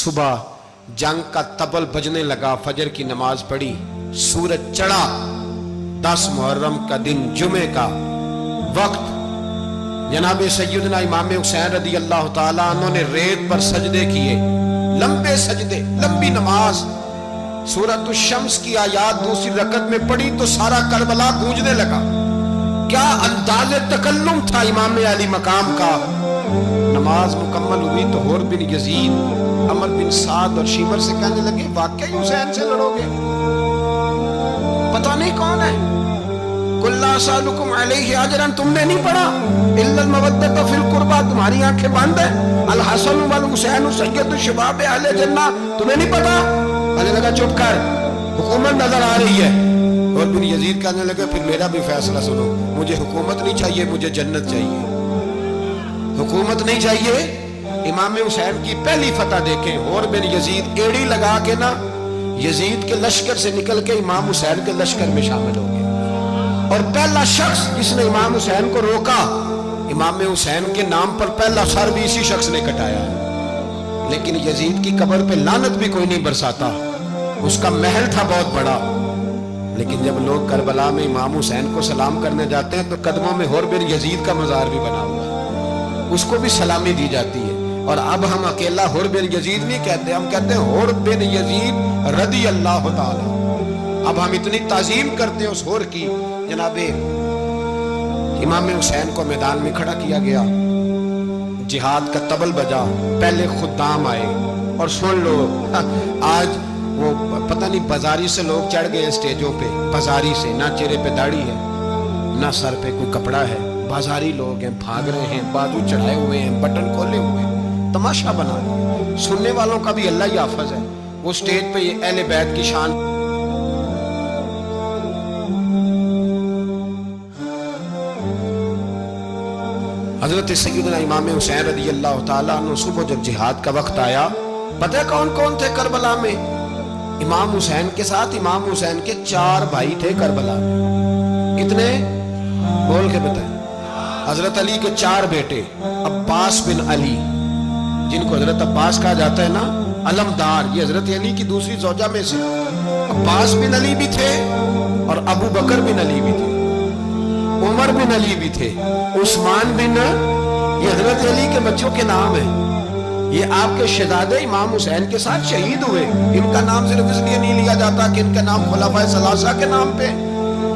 صبح جنگ کا طبل بجنے لگا، فجر کی نماز پڑھی، سورج چڑھا، 10 محرم کا دن جمعے کا وقت، جناب سیدنا امام حسین رضی اللہ تعالیٰ عنہ نے ریت پر سجدے کیے، لمبے سجدے، لمبی نماز، سورۃ الشمس کی آیات دوسری رکعت میں پڑھی تو سارا کربلا گونجنے لگا۔ کیا انداز تکلم تھا امام علی مقام کا۔ نماز مکمل ہوئی تو حور بن یزید، عمر بن سعد اور شیمر سے کہنے لگے واقعی حسین سے لڑو گے؟ پتہ نہیں کون ہے۔ قُلْ لَا أَسْأَلُكُمْ عَلَيْهِ أَجْرًا، تم نے نہیں پڑھا إِلَّا الْمَوَدَّةَ فِي الْقُرْبَى، تمہاری آنکھیں بند ہیں، الحسن والحسین سید شباب اہل جنہ، تمہیں نہیں پتا؟ کہنے لگا چپ کر، حکومت نظر آ رہی ہے۔ اور بن یزید کہنے لگے پھر میرا بھی فیصلہ سنو، مجھے حکومت نہیں چاہیے، مجھے جنت چاہیے۔ حکومت نہیں چاہیے، امام حسین کی پہلی فتح دیکھیں، اور بن یزید ایڑی لگا کے نا یزید کے لشکر سے نکل کے امام حسین کے لشکر میں شامل ہو گئے، اور پہلا شخص جس نے امام حسین کو روکا، امام حسین کے نام پر پہلا سر بھی اسی شخص نے کٹایا ہے۔ لیکن یزید کی قبر پہ لعنت بھی کوئی نہیں برساتا، اس کا محل تھا بہت بڑا، لیکن جب لوگ کربلا میں امام حسین کو سلام کرنے جاتے ہیں تو قدموں میں حور بن یزید کا مزار بھی بنا ہوا ہے، اس کو بھی سلامی دی جاتی ہے۔ اور اب ہم اکیلا حور بن یزید نہیں کہتے، ہم کہتے ہیں حور بن یزید رضی اللہ تعالی۔ اب ہم اتنی تعظیم کرتے ہیں اس حور کی۔ جناب امام حسین کو میدان میں کھڑا کیا گیا، جہاد کا طبل بجا، پہلے خدام آئے، اور سن لو آج وہ پتہ نہیں بازاری سے لوگ چڑھ گئے اسٹیجوں پہ، بازاری سے، نہ چہرے پہ داڑھی ہے نہ سر پہ کوئی کپڑا ہے، بازاری لوگ ہیں، بھاگ رہے ہیں، بازو چڑھائے ہوئے ہیں، بٹن کھولے ہوئے ہیں، تماشا بنا رہے ہیں۔ سننے والوں کا بھی اللہ ہی حافظ ہے، وہ اسٹیج پہ یہ اہل بیت کی شان۔ حضرت سیدنا امام حسین رضی اللہ تعالیٰ عنہ صبح جب جہاد کا وقت آیا، پتہ کون کون تھے کربلا میں؟ امام حسین کے ساتھ امام حسین کے 4 بھائی تھے کربلا میں۔ کتنے؟ بول کے بتائیں۔ حضرت علی کے 4 بیٹے، عباس بن علی، جن کو حضرت عباس کہا جاتا ہے نا، علمدار، یہ حضرت علی کی دوسری زوجہ میں سے عباس بن علی بھی تھے، اور ابو بکر بن علی بھی تھے، عمر بن علی بھی تھے، عثمان بن، یہ حضرت علی کے بچوں کے نام ہیں۔ یہ آپ کے شہزادے امام حسین کے ساتھ شہید ہوئے، ان کا نام صرف اس لیے نہیں لیا جاتا کہ ان کا نام خلفائے ثلاثہ کے نام پہ،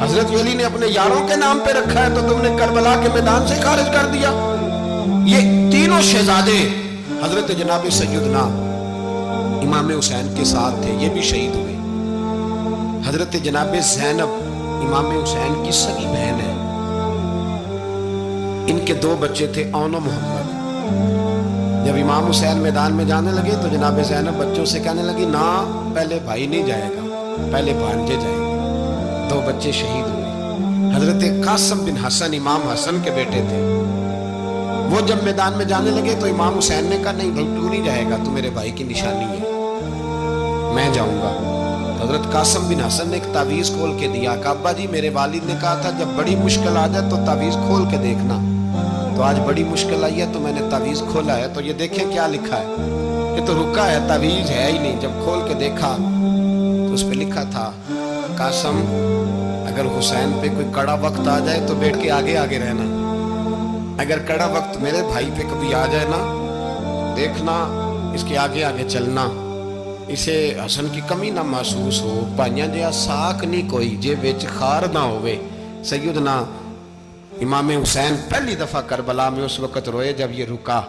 حضرت علی نے اپنے یاروں کے نام پہ رکھا ہے، تو تم نے کربلا کے میدان سے خارج کر دیا۔ یہ تینوں شہزادے حضرت جناب سیدنا امام حسین کے ساتھ تھے، یہ بھی شہید ہوئے۔ حضرت جناب زینب امام حسین کی سگی بہن ہے، ان کے 2 بچے تھے، اون و محمد۔ جب امام حسین میدان میں جانے لگے تو جناب زینب بچوں سے کہنے لگی نہ، پہلے بھائی نہیں جائے گا، پہلے بھانجے جائیں گے۔ 2 بچے شہید ہوئے۔ حضرت قاسم بن حسن امام حسن کے بیٹے تھے، وہ جب میدان میں جانے لگے تو امام حسین نے کہا نہیں بھائی تو نہیں جائے گا، تو میرے بھائی کی نشانی ہے، میں جاؤں گا۔ حضرت قاسم بن حسن نے ایک تعویذ کھول کے دیا کہ ابا جی میرے والد نے کہا تھا جب بڑی مشکل آ جائے تو تعویذ کھول کے دیکھنا، تو آج بڑی مشکل آئی ہے تو میں نے تعویذ کھولا ہے، تو یہ دیکھیں کیا لکھا ہے، یہ تو رکا ہے، تعویذ ہے ہی نہیں۔ جب کھول کے دیکھا تو اس پہ لکھا تھا قاسم اگر حسین پہ کوئی کڑا وقت آ جائے تو بیٹھ کے آگے آگے رہنا، اگر کڑا وقت میرے بھائی پہ کبھی آ جائے نا، دیکھنا اس کے آگے آگے چلنا، اسے حسن کی کمی نہ محسوس ہو، بھائیاں جہاں ساکھ نہیں کوئی جے وچ خار نہ ہوئے۔ سیدنا امام حسین پہلی دفعہ کربلا میں اس وقت روئے جب یہ رکا،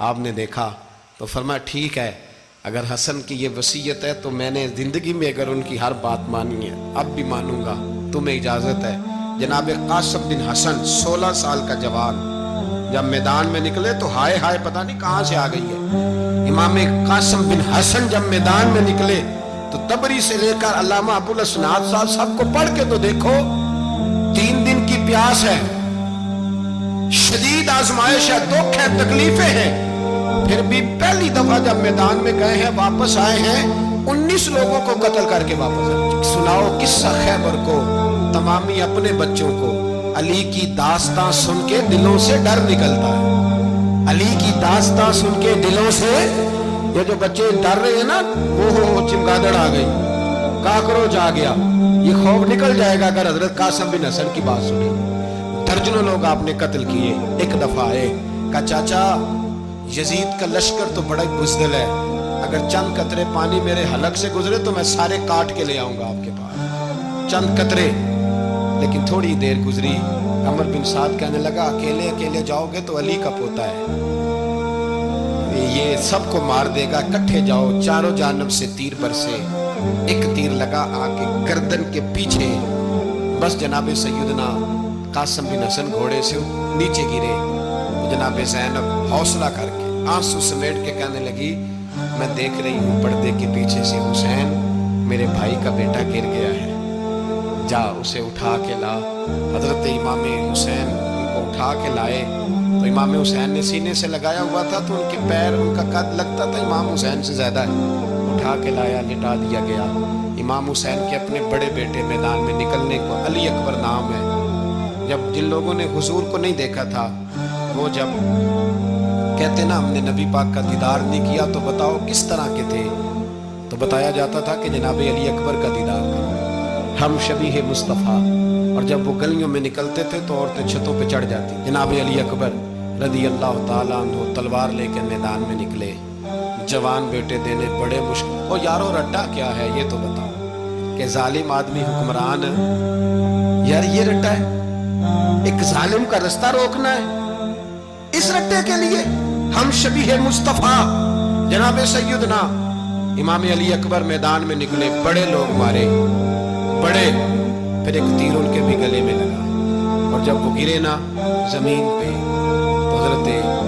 آپ نے دیکھا تو فرمایا ٹھیک ہے، اگر حسن کی یہ وصیت ہے تو میں نے زندگی میں اگر ان کی ہر بات مانی ہے اب بھی مانوں گا، تمہیں اجازت ہے۔ جناب قاسم بن حسن 16 سال کا جوان جب میدان میں نکلے تو ہائے ہائے پتہ نہیں کہاں سے آ گئی ہے۔ امام قاسم بن حسن جب میدان میں نکلے تو تبری سے لے کر علامہ ابو الاسناد صاحب سب کو پڑھ کے تو دیکھو، 3 دن کی پیاس ہے، شدید آزمائش ہے، دکھ ہے، تکلیفیں ہیں، پھر بھی پہلی دفعہ جب میدان میں گئے ہیں واپس آئے ہیں 19 لوگوں کو قتل کر کے واپس آئے۔ سناؤ قصہ خیبر کو، تمامی اپنے بچوں کو، علی کی داستان سن کے دلوں سے ڈر نکلتا ہے، علی کی داستان سن کے دلوں سے یہ جو بچے ڈر رہے ہیں نا، وہ چمگادڑ آ گئی، کاکروچ آ گیا، یہ خوف نکل جائے گا اگر حضرت قاسم بن حسن کی بات سنی۔ درجنوں لوگ آپ نے قتل کیے۔ ایک دفعہ آئے، کہا چاچا یزید کا لشکر تو بڑا بزدل ہے، اگر چند قطرے پانی میرے حلق سے گزرے تو میں سارے کاٹ کے لے آؤں گا آپ کے پاس، چند قطرے۔ لیکن تھوڑی دیر گزری، عمر بن سعد کہنے لگا اکیلے اکیلے جاؤ گے تو علی کا پوتا ہے، یہ سب کو مار دے گا، کٹھے جاؤ۔ چاروں جانب سے تیر برسے، ایک تیر لگا آ کے گردن کے پیچھے، بس جناب سیدنا قاسم بن حسن گھوڑے سے نیچے گرے۔ جناب زینب حوصلہ کر کے آنسو سمیٹ کے کہنے لگی میں دیکھ رہی ہوں پردے کے پیچھے سے حسین میرے بھائی کا بیٹا گر گیا ہے، جا اسے اٹھا کے لا۔ حضرت امام حسین ان کو اٹھا کے لائے تو امام حسین نے سینے سے لگایا ہوا تھا تو ان کے پیر، ان کا قد لگتا تھا امام حسین سے زیادہ ہے، اٹھا کے لایا، لٹا دیا گیا۔ امام حسین کے اپنے بڑے بیٹے میدان میں نکلنے کو، علی اکبر نام ہے، جب جن لوگوں نے حضور کو نہیں دیکھا تھا، وہ جب کہتے نا ہم نے نبی پاک کا دیدار نہیں کیا تو بتاؤ کس طرح کے تھے، تو بتایا جاتا تھا کہ جناب علی اکبر کا دیدار کرو، ہم شبیہ مصطفیٰ۔ اور جب وہ گلیوں میں نکلتے تھے تو عورتیں چھتوں پہ چڑھ جاتی۔ جناب علی اکبر رضی اللہ تعالیٰ عنہ تلوار لے کے میدان میں نکلے، جوان بیٹے دینے بڑے مشکل۔ او یارو رٹا کیا ہے یہ تو بتاؤ، کہ ظالم آدمی حکمران، یار یہ رٹا ہے، ایک ظالم کا رستہ روکنا ہے اس رٹے کے لیے؟ ہم شبیہ مصطفیٰ جناب سیدنا امام علی اکبر میدان میں نکلے، بڑے لوگ مارے، بڑے، پھر ایک تیر ان کے بھی گلے میں لگا، اور جب وہ گرے نا زمین پہ تو حضرت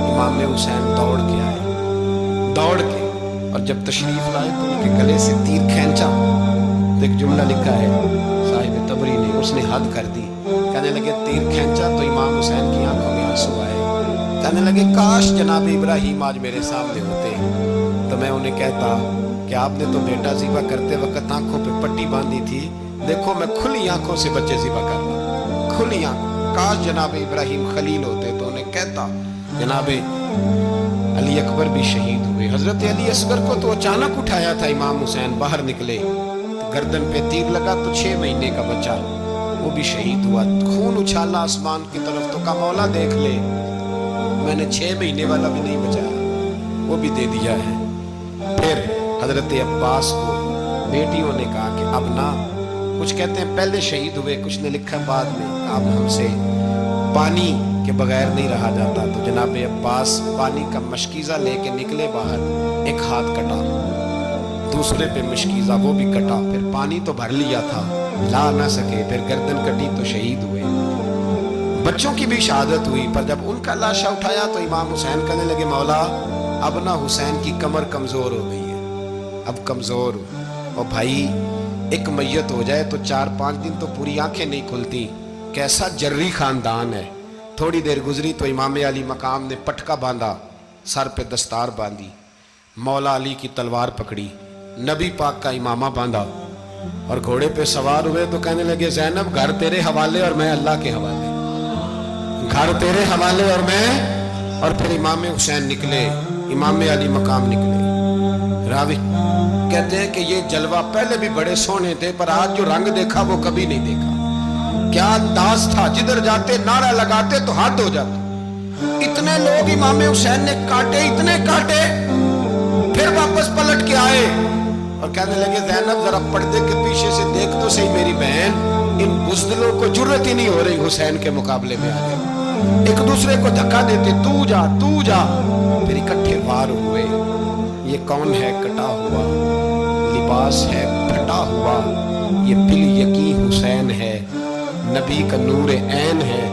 امام حسین دوڑ کے آئے، دوڑ کے، اور جب تشریف لائے تو ان کے گلے سے تیر کھینچا تو ایک جملہ لکھا ہے صاحب تبری نے، اس نے حد کر دی، کہنے لگے تیر کھینچا تو امام حسین کی آنکھوں میں آنسو آئے، کہنے لگے کاش جناب ابراہیم آج میرے سامنے ہوتے تو میں انہیں کہتا کہ آپ نے تو بیٹا ذبح کرتے وقت آنکھوں پہ پٹی باندھی تھی، دیکھو میں کھلی آنکھوں سے بچے ذبح کر رہا ہوں، کھلی آنکھوں، کاش جناب ابراہیم خلیل ہوتے تو انہیں کہتا۔ جناب علی اکبر بھی شہید ہوئے۔ حضرت علی اصغر کو تو اچانک اٹھایا تھا امام حسین، باہر نکلے تو گردن پہ تیر لگا تو 6 مہینے کا بچہ وہ بھی شہید ہوا، خون اچھالا آسمان کی طرف تو کہا مولا دیکھ لے میں نے 6 مہینے والا بھی نہیں بچایا، وہ بھی دے دیا ہے۔ پھر حضرت عباس کو بیٹیوں نے کہا کہ اب نہ، کچھ کہتے ہیں پہلے شہید ہوئے، کچھ نے لکھا بعد میں، اب ہم سے پانی کے بغیر نہیں رہا جاتا، تو جناب عباس پانی کا مشکیزہ لے کے نکلے باہر، ایک ہاتھ کٹا، دوسرے پہ مشکیزہ وہ بھی کٹا، پھر پانی تو بھر لیا تھا لا نہ سکے، پھر گردن کٹی تو شہید ہوئے۔ بچوں کی بھی شہادت ہوئی، پر جب ان کا لاشا اٹھایا تو امام حسین کہنے لگے مولا اب نہ حسین کی کمر کمزور ہو گئی ہے، اب کمزور ہو، اور بھائی ایک میت ہو جائے تو 4-5 دن تو پوری آنکھیں نہیں کھلتی، کیسا جری خاندان ہے۔ تھوڑی دیر گزری تو امام علی مقام نے پٹکا باندھا، سر پہ دستار باندھی، مولا علی کی تلوار پکڑی، نبی پاک کا امامہ باندھا اور گھوڑے پہ سوار ہوئے تو کہنے لگے زینب گھر تیرے حوالے اور میں اللہ کے حوالے، گھر تیرے حوالے اور میں، اور پھر امام حسین نکلے، امام علی مقام نکلے۔ راوی کہتے ہیں کہ یہ جلوہ پہلے بھی بڑے سونے تھے پر آج جو رنگ دیکھا وہ کبھی نہیں دیکھا، کیا انداز تھا، جدھر جاتے نعرہ لگاتے تو حد ہو جاتے، اتنے لوگ امام حسین نے کاٹے، اتنے کاٹے، پھر واپس پلٹ کے آئے اور کہنے لگے زینب ذرا پردے کے پیچھے سے دیکھ تو صحیح میری بہن، ان بزدلوں کو جرت ہی نہیں ہو رہی حسین کے مقابلے میں آنے، ایک دوسرے کو دھکا دیتے، تو جا تو جا، پھر اکٹھے وار ہوئے۔ یہ کون ہے کٹا ہوا، لباس ہے پھٹا ہوا، یہ بال یقین حسین ہے، نبی کا نور عین ہے۔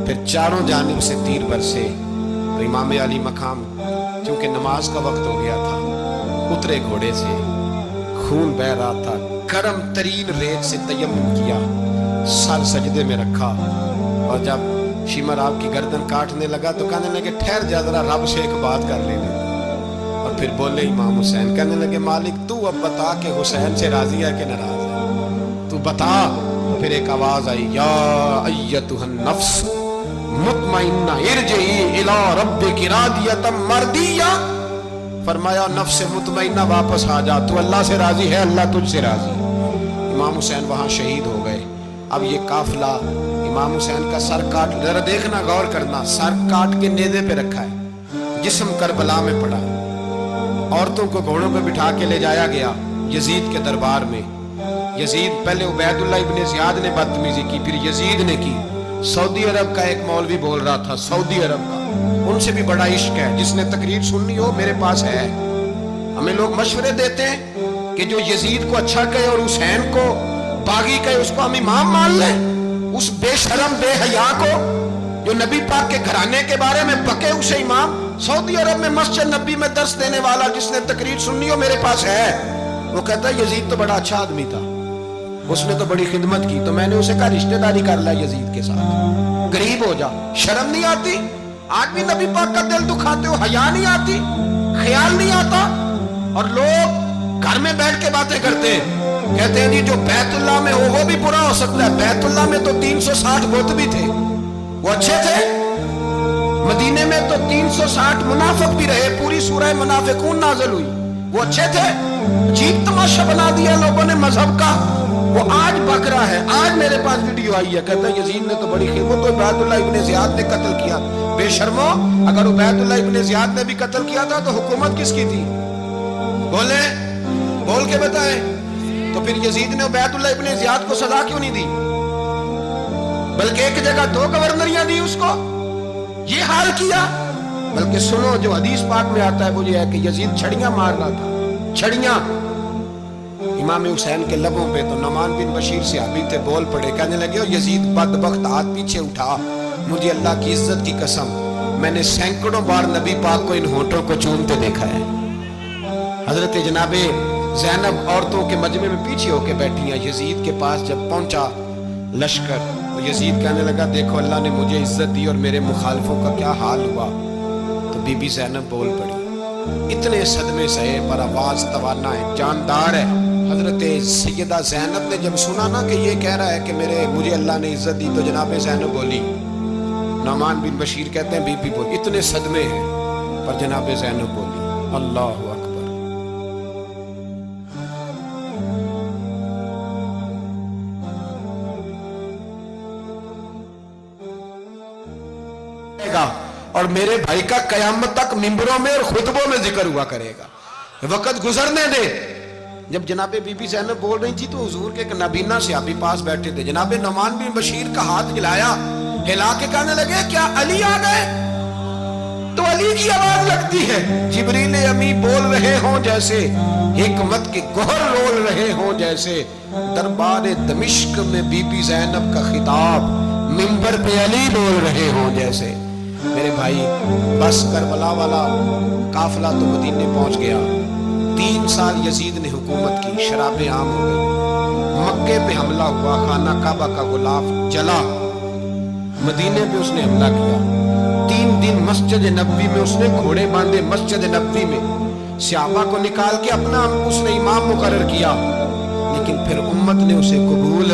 پھر چاروں جانب سے تیر برسے تو امام علی مقام چونکہ نماز کا وقت ہو گیا تھا، اترے گھوڑے سے، خون بہ رہا تھا، گرم ترین ریت سے تیمم کیا، سر سجدے میں رکھا، اور جب شمر آپ کی گردن کاٹنے لگا تو کہنے لگے ٹھہر جا ذرا رب سے ایک بات کر لینے، اور پھر بولے امام حسین، کہنے لگے مالک تو اب بتا کہ حسین سے راضی ہے کہ ناراض ہے، تو بتا۔ تو پھر ایک آواز آئی، یا ایتھا النفس مطمئنہ ارجعی الی ربک راضیۃ مرضیہ، فرمایا نفس مطمئنہ واپس آ جا، تو اللہ سے راضی ہے، اللہ تجھ سے راضی ہے۔ امام حسین وہاں شہید ہو گئے۔ اب یہ قافلہ امام حسین کا سر کاٹ، ذرا دیکھنا غور کرنا، سر کاٹ کے نیزے پہ رکھا ہے، جسم کربلا میں پڑا ہے، عورتوں کو گھوڑوں پہ بٹھا کے لے جایا گیا یزید کے دربار میں۔ یزید پہلے عبید اللہ ابن زیاد نے بدتمیزی کی، پھر یزید نے کی۔ سعودی عرب کا ایک مولوی بول رہا تھا، سعودی عرب کا، ان سے بھی بڑا عشق ہے، جس نے تقریر سننی ہو میرے پاس ہے۔ ہمیں لوگ مشورے دیتے ہیں کہ جو یزید کو اچھا کہے اور حسین کو باغی کہے اس کو ہم امام مان لیں، اس بے شرم بے حیا کو جو نبی پاک کے گھرانے کے بارے میں بکے اسے امام۔ سعودی عرب میں مسجد نبی میں درس دینے والا جس نے تقریر سننی ہو میرے پاس ہے۔ وہ کہتا ہے یزید تو بڑا اچھا آدمی تھا، اس نے تو بڑی خدمت کی، تو میں نے اسے کہا رشتہ داری کر لیا یزید کے ساتھ، قریب ہو جا۔ شرم نہیں آتی؟ آج بھی نبی پاک کا دل دکھاتے ہو، حیا نہیں آتی، خیال نہیں آتا؟ اور لوگ گھر میں بیٹھ کے باتیں کرتے ہیں، کہتے ہیں جی جو بیت اللہ میں ہو وہ بھی برا ہو سکتا ہے۔ بیت اللہ میں تو 360 بت بھی تھے، وہ اچھے تھے۔ مدینے میں تو 360 منافق بھی رہے، پوری سورہ منافقون نازل ہوئی، وہ اچھے تھے۔ عجیب تماشا بنا دیا لوگوں نے مذہب کا۔ وہ آج بک رہا ہے، آج میرے پاس ویڈیو آئی ہے، کہتا ہے یزید نے تو بڑی خیر، وہ تو عبید اللہ ابن زیاد نے قتل کیا۔ بے شرمو، اگر عبید اللہ ابن زیاد نے بھی قتل کیا تھا تو حکومت کس کی تھی؟ بولے، بول کے بتائیں۔ تو پھر یزید نے عبید اللہ ابن زیاد کو سزا کیوں نہیں دی، بلکہ ایک جگہ 2 گورنریاں دی اس کو؟ یہ حال کیا۔ بلکہ سنو جو حدیث پاک میں آتا ہے وہ یہ ہے کہ یزید چھڑیاں مار رہا تھا، چھڑیاں امام حسین کے لبوں پہ۔ تو نعمان بن بشیر صحابی تھے، بول پڑے، کہنے لگے او یزید بدبخت، ہاتھ پیچھے اٹھا، مجھے اللہ کی عزت کی قسم میں نے سینکڑوں بار نبی پاک کو ان ہونٹوں کو چومتے دیکھا ہے۔ حضرت جناب زینب عورتوں کے مجمع میں پیچھے ہو کے بیٹھی ہیں۔ یزید کے پاس جب پہنچا لشکر تو یزید کہنے لگا دیکھو اللہ نے مجھے عزت دی اور میرے مخالفوں کا کیا حال ہوا۔ تو بی بی زینب بول پڑی، اتنے صدمے سہے پر آواز توانا ہے، جاندار ہے۔ حضرت سیدہ زینب نے جب سنا نا کہ یہ کہہ رہا ہے کہ مجھے اللہ نے عزت دی، تو جناب زینب بولی، نعمان بن بشیر کہتے ہیں بی بی بولی، اتنے صدمے ہیں پر جناب زینب بولی اللہ اکبر۔ اور میرے بھائی کا قیامت تک ممبروں میں اور خطبوں میں ذکر ہوا کرے گا، وقت گزرنے دے۔ جب جناب بی بی زینب بول رہی تھی تو حضور کے ایک نابینا صحابی پاس بیٹھے تھے، جناب نعمان بن بشیر کا ہاتھ ہلایا، ہلا کے کہنے لگے کیا علی آ گئے؟ تو علی کی آواز لگتی ہے، جبریل امی بول رہے ہوں جیسے، حکمت کے گوہر رول رہے ہوں جیسے، دربار دمشق میں بی بی زینب کا خطاب، منبر پہ علی بول رہے ہوں جیسے۔ میرے بھائی بس کربلا والا قافلہ تو مدینے پہنچ گیا، 3 سال یزید نے حکومت کی، شرابیں عام ہو گئی، مکے پہ حملہ ہوا، خانہ کعبہ کا غلاف جلا، مدینے پہ اس نے حملہ کیا، 3 دن مسجد نبوی میں اس نے گھوڑے باندھے، مسجد نبوی میں صحابہ کو نکال کے اپنا اس نے امام مقرر کیا، لیکن پھر امت نے اسے قبول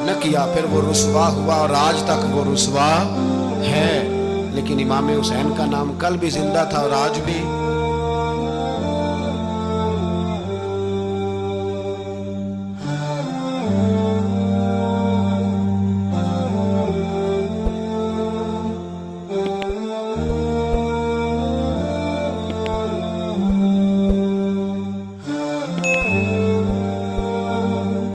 نہ کیا، پھر وہ رسوا ہوا اور آج تک وہ رسوا ہے۔ لیکن امام حسین کا نام کل بھی زندہ تھا اور آج بھی